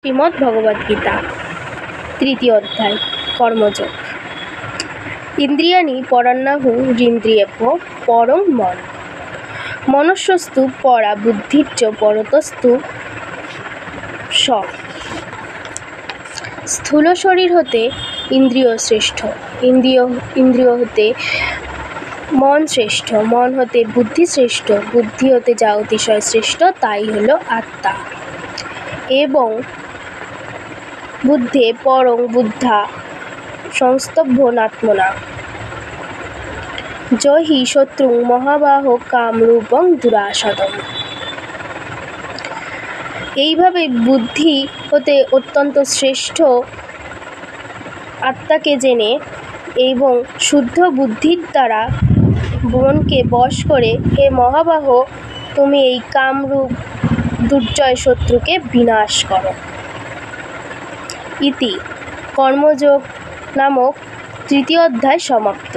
শ্রীমদ্ ভগবদ্গীতা তৃতীয় অধ্যায় কর্মযোগ। ইন্দ্রিয়াণি পরান্নাহুরিন্দ্রিয়েভ্য পরং মন, মনস্যস্তু পরা বুদ্ধির্য পরতস্তু স। স্থূল শরীর হতে ইন্দ্রিয় শ্রেষ্ঠ, ইন্দ্রিয় হতে মন শ্রেষ্ঠ, মন হতে বুদ্ধি শ্রেষ্ঠ, বুদ্ধি হতে যা অতিশয় শ্রেষ্ঠ তাই হল আত্মা। এবং বুদ্ধে পরং বুদ্ধা সংস্তভ্যনাত্মনা জহি শত্রুং মহাবাহ কামরূপং দুরাসদম। এইভাবে বুদ্ধি হতে অত্যন্ত শ্রেষ্ঠ আত্মাকে জেনে এবং শুদ্ধ বুদ্ধির দ্বারা মনকে বশ করে, হে মহাবাহ, তুমি এই কামরূপ দুর্জয় শত্রুকে বিনাশ করো। ইতি কর্মযোগ নামক তৃতীয় অধ্যায় সমাপ্ত।